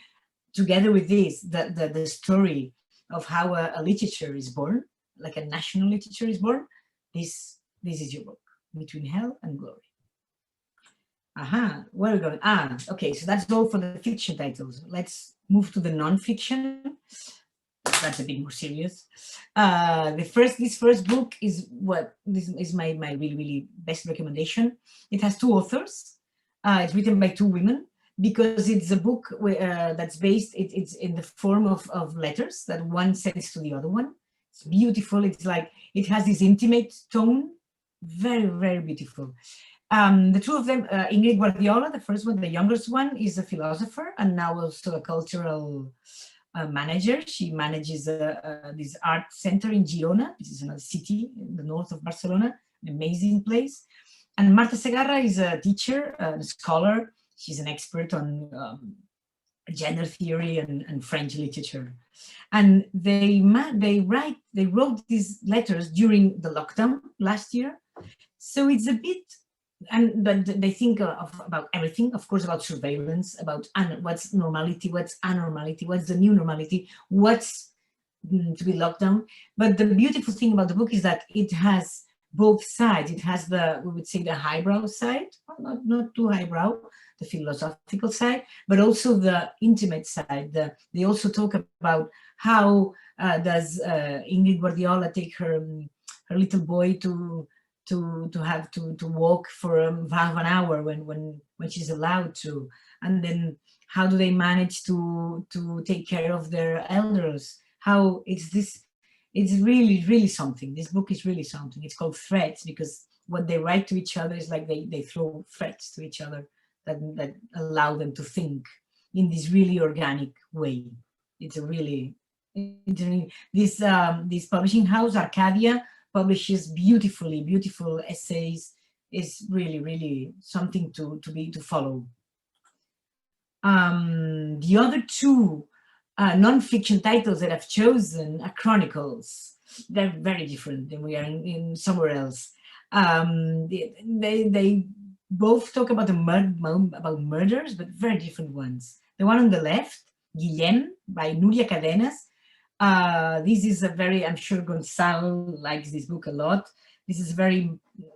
together with this, the story of how a literature is born, like a national literature is born, this is your book, Between Hell and Glory. Where are we going? Okay, so that's all for the fiction titles. Let's move to the non-fiction. That's a bit more serious. This first book is my really, really best recommendation. It has two authors. It's written by two women, because it's a book that's based, it's in the form of letters that one sends to the other one. It's beautiful. It's like, it has this intimate tone, very, very beautiful. The two of them, Ingrid Guardiola, the first one, the youngest one, is a philosopher and now also a cultural manager. She manages this art center in Girona, which is another city in the north of Barcelona, an amazing place. And Marta Segarra is a teacher, a scholar. She's an expert on gender theory and French literature. And they wrote these letters during the lockdown last year. So it's a bit, but they think about everything, of course, about surveillance, about what's normality, what's anormality, what's the new normality, what's to be locked down. But the beautiful thing about the book is that it has both sides. It has we would say the highbrow side, not too highbrow, the philosophical side, but also the intimate side. They also talk about how does Ingrid Guardiola take her little boy to walk for half an hour when she's allowed to, and then how do they manage to take care of their elders? How it's really, really something. This book is really something. It's called Threats, because what they write to each other is like they throw threats to each other that allow them to think in this really organic way. This publishing house, Arcadia, publishes beautiful essays. Is really something to follow. The other two non-fiction titles that I've chosen are chronicles. They're very different than we are in somewhere else. They both talk about about murders, but very different ones. The one on the left, Guillem by Nuria Cadenas. This is a very, I'm sure Gonzalo likes this book a lot. This is a very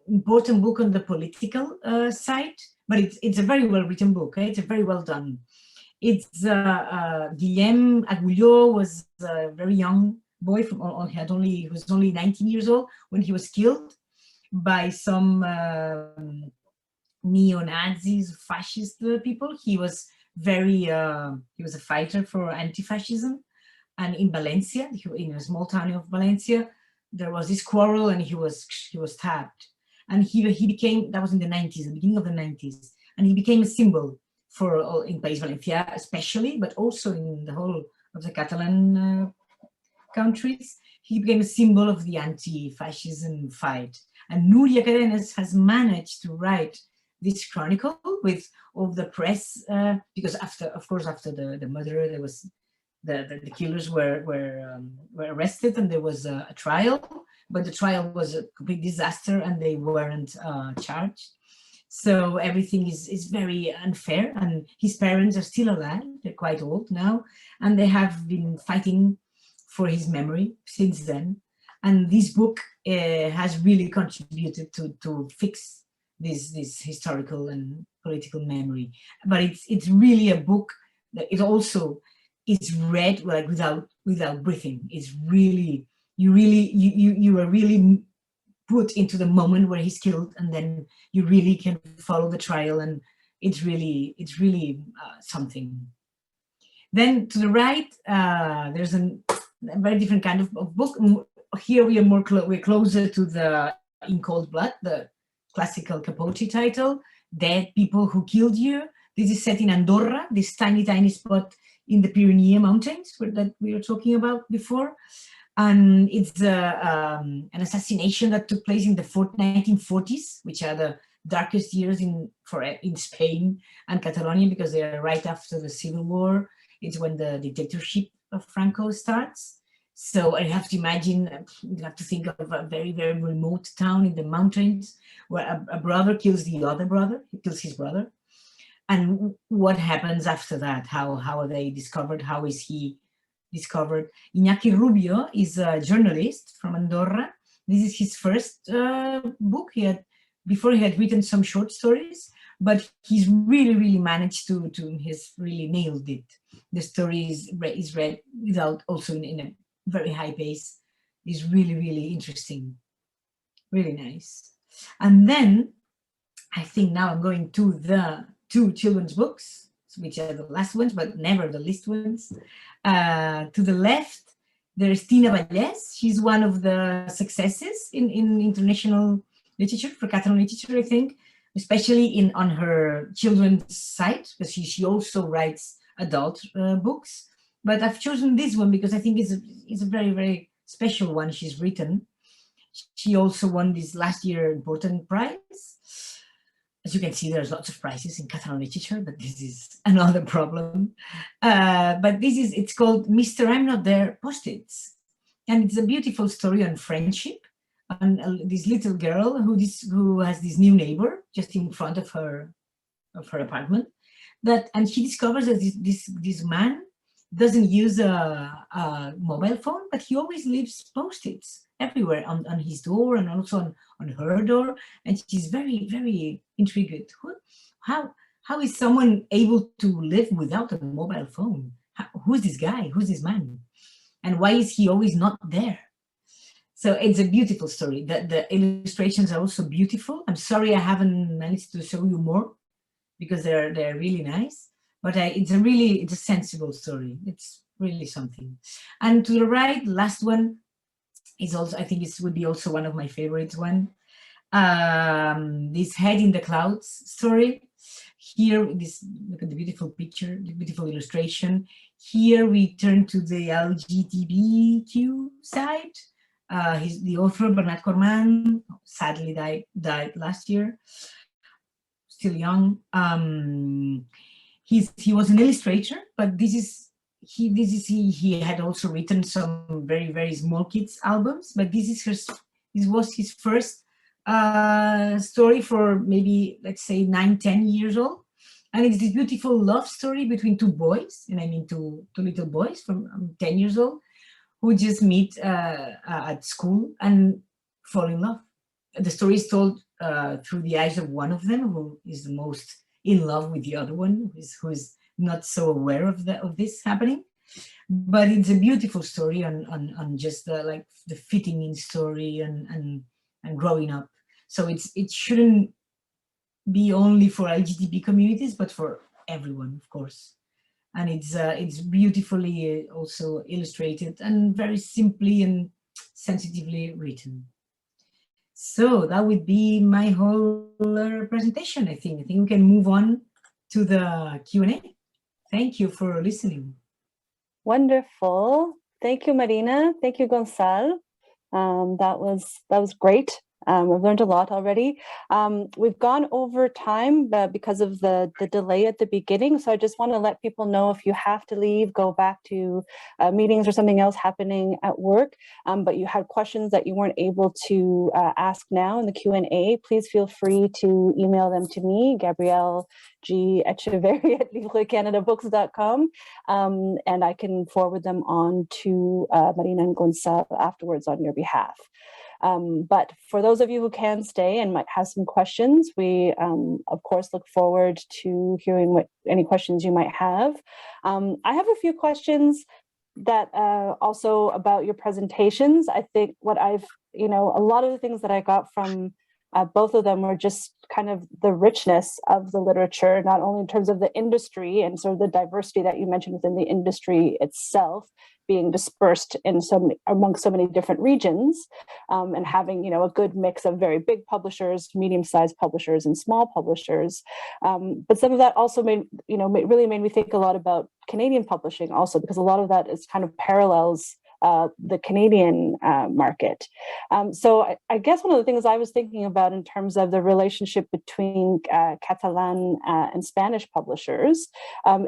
important book on the political side, but it's a very well written book. It's a very well done. It's Guillem Agulló was a very young boy he was only 19 years old when he was killed by some neo-Nazis, fascist people. He was he was a fighter for anti-fascism. And in Valencia, in a small town of Valencia, there was this quarrel and he was stabbed. And he became, that was in the 90s, the beginning of the 90s, and he became a symbol for in País Valencia especially, but also in the whole of the Catalan countries. He became a symbol of the anti-fascism fight. And Nuria Cadenas has managed to write this chronicle with all the press, because after the murder, there was the killers were arrested and there was a trial, but the trial was a complete disaster and they weren't charged. So everything is very unfair, and his parents are still alive. They're quite old now, and they have been fighting for his memory since then. And this book has really contributed to fix this historical and political memory. But it's really a book that it also is read like without breathing. It's really, you are really put into the moment where he's killed, and then you really can follow the trial, and it's really something. Then to the right, there's a very different kind of book. Here we are we're closer to the In Cold Blood, the classical Capote title, Dead People Who Killed You. This is set in Andorra, this tiny spot in the Pyrenees Mountains that we were talking about before. And it's an assassination that took place in the 1940s, which are the darkest years in Spain and Catalonia, because they are right after the Civil War. It's when the dictatorship of Franco starts. So I have to imagine, you have to think of a very, very remote town in the mountains where a brother kills the other brother, he kills his brother. And what happens after that? How are they discovered? How is he discovered? Iñaki Rubio is a journalist from Andorra. This is his first book. Before he had written some short stories, but he's really managed he's really nailed it. The story is read without also in a very high pace. Is really interesting, really nice. And then I think now I'm going to the two children's books, which are the last ones, but never the least ones. To the left, there's Tina Valles. She's one of the successes in international literature, for Catalan literature, I think, especially on her children's site, because she also writes adult books. But I've chosen this one because I think it's a very, very special one she's written. She also won this last year important prize. As you can see, there's lots of prizes in Catalan literature, but this is another problem. But it's called Mr. I'm Not There Post-its. And it's a beautiful story on friendship, on this little girl who has this new neighbor just in front of her apartment. And she discovers that this man doesn't use a mobile phone, but he always leaves post-its everywhere on his door and also on her door. And she's very, very intrigued. How is someone able to live without a mobile phone? Who's this guy? Who's this man? And why is he always not there? So it's a beautiful story. The illustrations are also beautiful. I'm sorry I haven't managed to show you more because they're really nice. But it's a sensible story. It's really something. And to the right, last one is also, I think it would be also one of my favorites one. This Head in the Clouds story. Here, look at the beautiful picture, the beautiful illustration. Here we turn to the LGBTQ side. He's the author, Bernat Corman, sadly died last year, still young. He was an illustrator, but he had also written some very, very small kids albums, but this was his first story for maybe, let's say, 9-10 years old. And it's this beautiful love story between two boys, and I mean two little boys from 10 years old, who just meet at school and fall in love. The story is told through the eyes of one of them, who is the most in love with the other one, who is not so aware of this happening. But it's a beautiful story on just the fitting in story and growing up. So it shouldn't be only for LGBT communities, but for everyone, of course. And it's beautifully also illustrated and very simply and sensitively written. So that would be my whole presentation, I think. I think we can move on to the Q&A. Thank you for listening. Wonderful. Thank you, Marina. Thank you, Gonçalo. That was great. I've learned a lot already. We've gone over time because of the delay at the beginning. So I just want to let people know, if you have to leave, go back to meetings or something else happening at work, but you had questions that you weren't able to ask now in the Q&A, please feel free to email them to me, Gabrielle G. Echeverri at LibreCanadaBooks.com, and I can forward them on to Marina and Gonçalo afterwards on your behalf. But for those of you who can stay and might have some questions, we, of course, look forward to hearing any questions you might have. I have a few questions that also about your presentations. I think a lot of the things that I got from both of them were just kind of the richness of the literature, not only in terms of the industry and sort of the diversity that you mentioned within the industry itself, being dispersed in among so many different regions, and having a good mix of very big publishers, medium-sized publishers, and small publishers. But some of that also really made me think a lot about Canadian publishing also, because a lot of that is kind of parallels the Canadian market. So I guess one of the things I was thinking about in terms of the relationship between Catalan and Spanish publishers,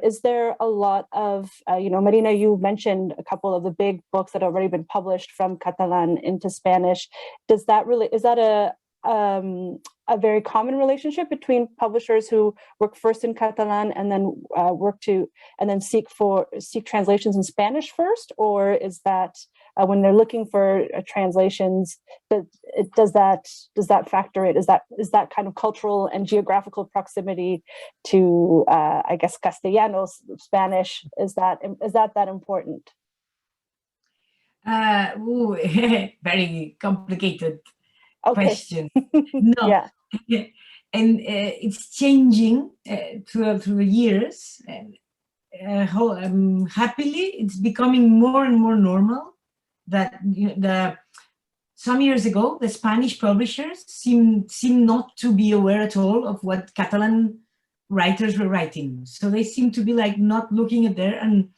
is there a lot of, Marina, you mentioned a couple of the big books that have already been published from Catalan into Spanish. Is that a very common relationship between publishers who work first in Catalan and then seek translations in Spanish first, or is that when they're looking for translations, does that factor it? Is that kind of cultural and geographical proximity to I guess Castellano, Spanish? Is that important? Very complicated question. No. Yeah. And it's changing through the years. Happily, it's becoming more and more normal that some years ago, the Spanish publishers seem not to be aware at all of what Catalan writers were writing. So they seem to be not looking at there, and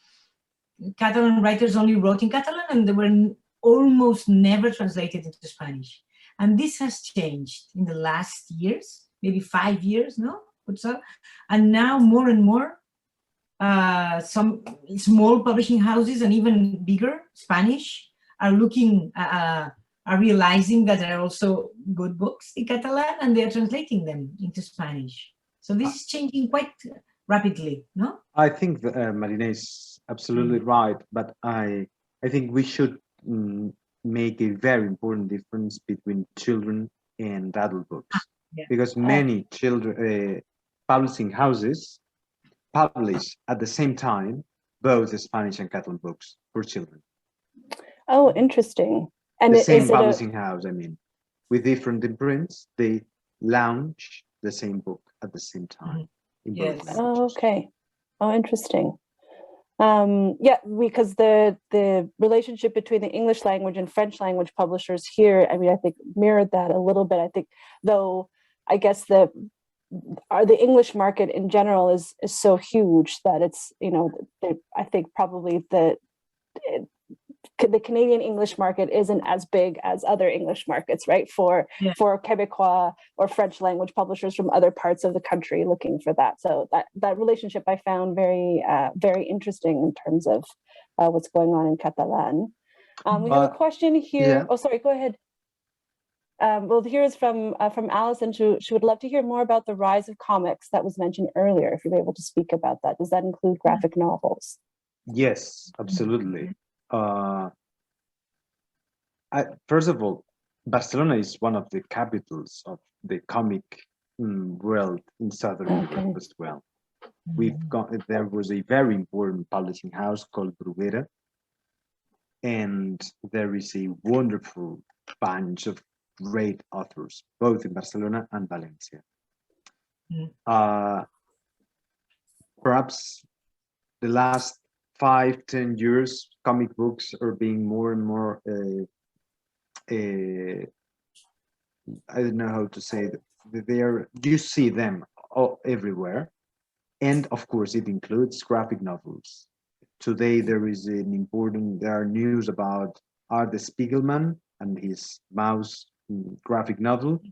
Catalan writers only wrote in Catalan, and they were almost never translated into Spanish. And this has changed in the last years, maybe 5 years, no? And now more and more, some small publishing houses and even bigger Spanish are realizing that there are also good books in Catalan, and they are translating them into Spanish. So this is changing quite rapidly, no? I think that, Marina is absolutely right, but I think we should make a very important difference between children and adult books, because many children publishing houses publish at the same time both Spanish and Catalan books for children. Oh, interesting. And the same publishing house, with different imprints, they launch the same book at the same time. Yes. Oh, okay. Oh, interesting. Because the relationship between the English language and French language publishers here, I think mirrored that a little bit. I think, though, I guess the English market in general is so huge that it's, I think probably the Canadian English market isn't as big as other English markets, right? For Quebecois or French language publishers from other parts of the country looking for that. So that relationship I found very very interesting in terms of what's going on in Catalan. We have a question here. Oh, sorry, go ahead. Well, here's from Alison. She would love to hear more about the rise of comics that was mentioned earlier, if you're able to speak about that. Does that include graphic novels? Yes, absolutely. First of all, Barcelona is one of the capitals of the comic world in Southern Europe as well. There was a very important publishing house called Bruguera, and there is a wonderful bunch of great authors, both in Barcelona and Valencia. Perhaps the last 5-10 years, comic books are being more and more, I don't know how to say it. You see them everywhere. And of course, it includes graphic novels. Today, there are news about Art Spiegelman and his Mouse graphic novel.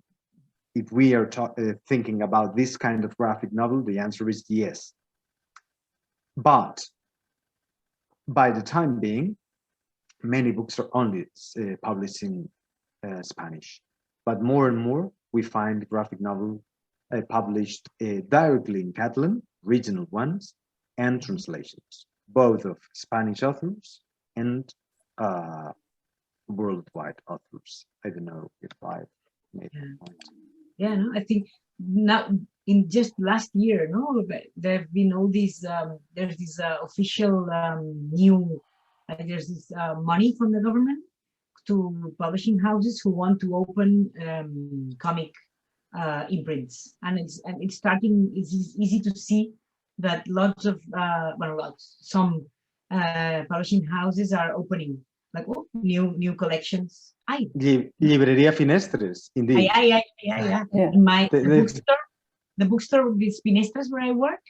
If we are thinking about this kind of graphic novel, the answer is yes. But by the time being, many books are only published in Spanish. But more and more, we find graphic novel published directly in Catalan, regional ones, and translations, both of Spanish authors and worldwide authors. I don't know if I made that point. Yeah, no, I think now in just last year, no, there have been all these. There's this official new. There's this money from the government to publishing houses who want to open comic imprints, and it's starting. It's easy to see that lots of some publishing houses are opening like new collections. Librería Finestres, indeed. Yeah. In my the bookstore with Finestres where I work.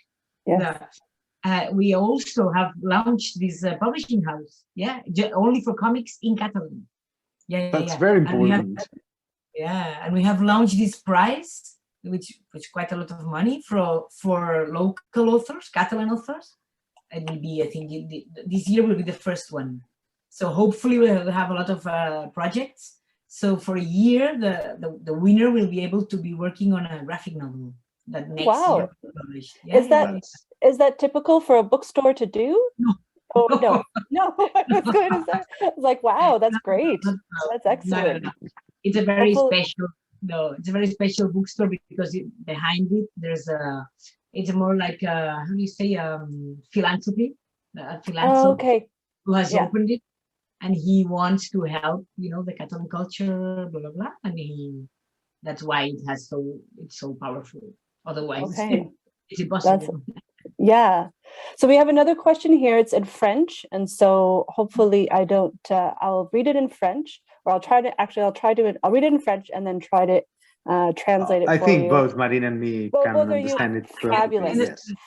We also have launched this publishing house. Only for comics in Catalan. That's very important. And we have launched this prize, which quite a lot of money for local authors, Catalan authors. It will be, I think, this year will be the first one. So hopefully we'll have a lot of projects. So for a year, the winner will be able to be working on a graphic novel that next year will be published. Is that typical for a bookstore to do? No. Oh, no. I was going to say, I was like, wow, that's great. That's excellent. No. It's a very special. No, it's a very special bookstore because behind it there's it's more like how do you say philanthropy? A philanthropist who has opened it, and he wants to help the Catalan culture, blah blah blah, and that's why it's so powerful. Otherwise, it's impossible. So we have another question here. It's in French, and so hopefully I'll read it in French, or I'll read it in French and then try to translate it. I think both Marina and me can understand it.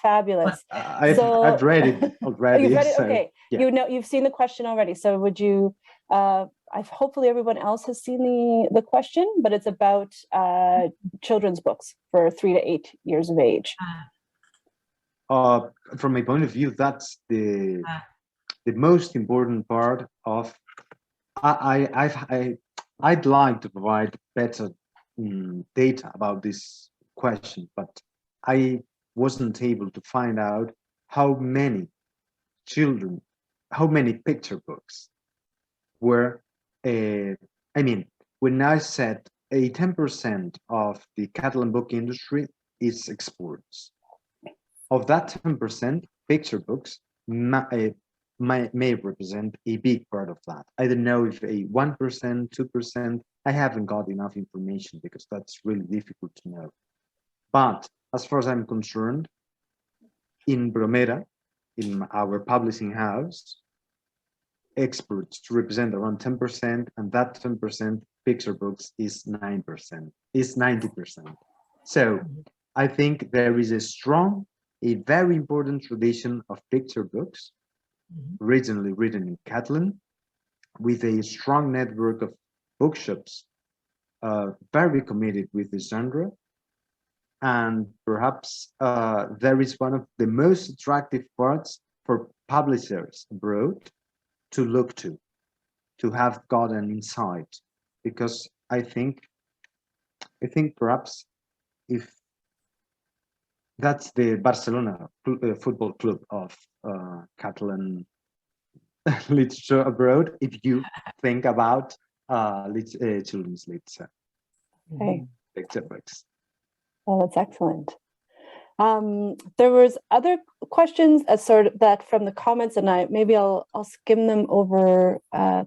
Fabulous. I've read it already. You've read it? Okay. You've seen the question already. So would you? Hopefully everyone else has seen the question, but it's about children's books for 3 to 8 years of age. From my point of view, that's the most important part of. I'd like to provide better data about this question, but I wasn't able to find out how many picture books were. When I said 10% of the Catalan book industry is exports. Of that 10%, picture books may represent a big part of that. I don't know if a 1%, 2%, I haven't got enough information because that's really difficult to know. But as far as I'm concerned, in Bromera, in our publishing house, exports represent around 10%, and that 10% picture books is 90%. So I think there is a very important tradition of picture books, originally written in Catalan, with a strong network of bookshops, very committed with the genre. And perhaps there is one of the most attractive parts for publishers abroad to look to have got an insight, because I think perhaps if that's the Barcelona football club of Catalan literature abroad, if you think about children's literature. Okay. Picture books. Well, that's excellent. There was other questions sort of that from the comments, and I'll skim them over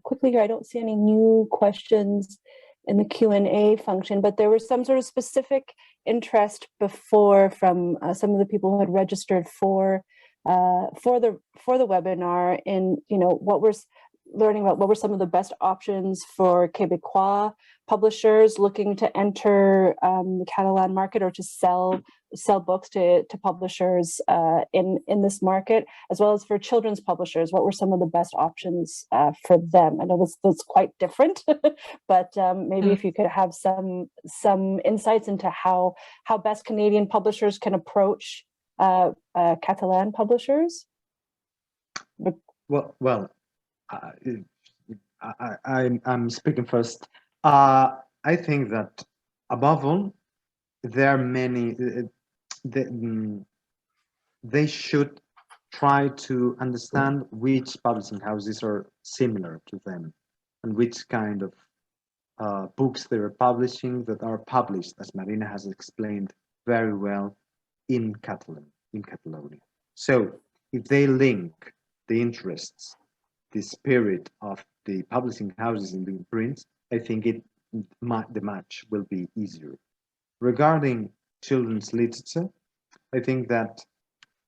quickly here. I don't see any new questions in the Q&A function, but there was some sort of specific interest before from some of the people who had registered for the webinar in, you know, what we're learning about what were some of the best options for Quebecois publishers looking to enter the Catalan market or to sell books to publishers in this market, as well as for children's publishers. What were some of the best options for them? I know that's quite different, but maybe if you could have some insights into how best Canadian publishers can approach Catalan publishers. Well. I'm speaking first. I think that above all, there are many. They should try to understand which publishing houses are similar to them, and which kind of books they are publishing that are published, as Marina has explained very well, in Catalan, in Catalonia. So if they link the interests, the spirit of the publishing houses in the print, I think the match will be easier. Regarding children's literature, I think that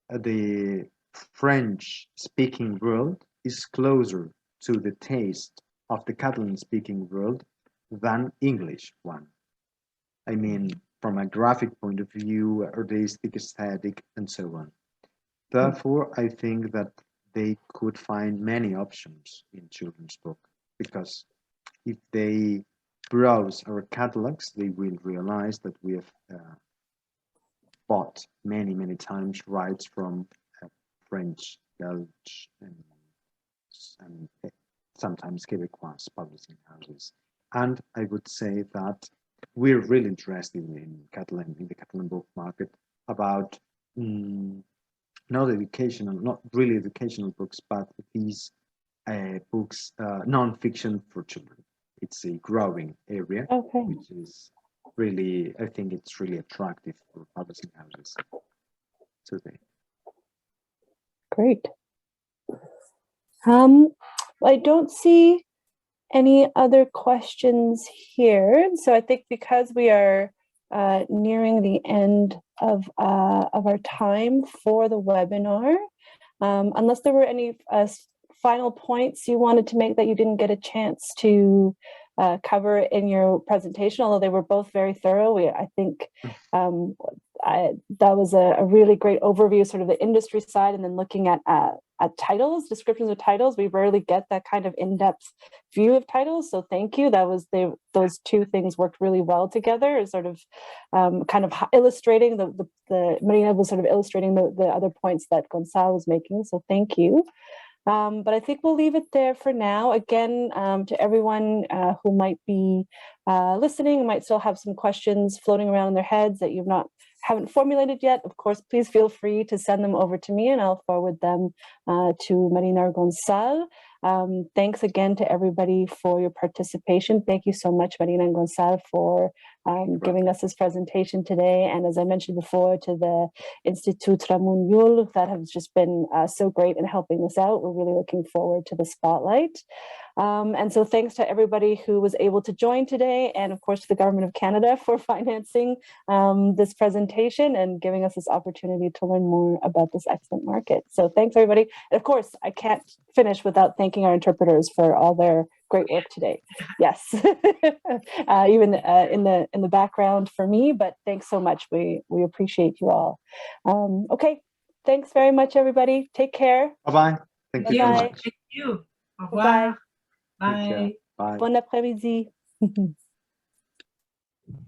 the French-speaking world is closer to the taste of the Catalan-speaking world than English one. I mean, from a graphic point of view, artistic, aesthetic, and so on. Therefore, I think that they could find many options in children's book, because if they browse our catalogs, they will realize that we have bought many times rights from French, Belgian, and sometimes Quebecois publishing houses. And I would say that we're really interested in the Catalan book market about not really educational books, but these books, non-fiction for children. It's a growing area, which is really, I think it's really attractive for publishing houses today. Great. I don't see any other questions here. So I think because we are nearing the end of our time for the webinar, unless there were any final points you wanted to make that you didn't get a chance to cover in your presentation, although they were both very thorough. I think that was a really great overview, sort of the industry side, and then looking at titles, descriptions of titles. We rarely get that kind of in-depth view of titles, so thank you. Those two things worked really well together, sort of kind of illustrating Marina was sort of illustrating the other points that Gonçalo was making, so thank you. But I think we'll leave it there for now. Again, to everyone who might be listening, who might still have some questions floating around in their heads that haven't formulated yet, of course, please feel free to send them over to me and I'll forward them to Marina or Gonçalo. Thanks again to everybody for your participation. Thank you so much, Marina and Gonçalo, for giving us this presentation today. And as I mentioned before, to the Institut Ramon Llull, that has just been so great in helping us out. We're really looking forward to the spotlight. And so thanks to everybody who was able to join today, and of course to the Government of Canada for financing this presentation and giving us this opportunity to learn more about this excellent market. So thanks everybody. And of course, I can't finish without thanking our interpreters for all their great work today. Yes, even in the background for me, but thanks so much. We appreciate you all. Okay, thanks very much, everybody. Take care. Bye-bye. Thank you very much. Thank you. Au Bye. Take care. Bye. Bye. Bon après-midi.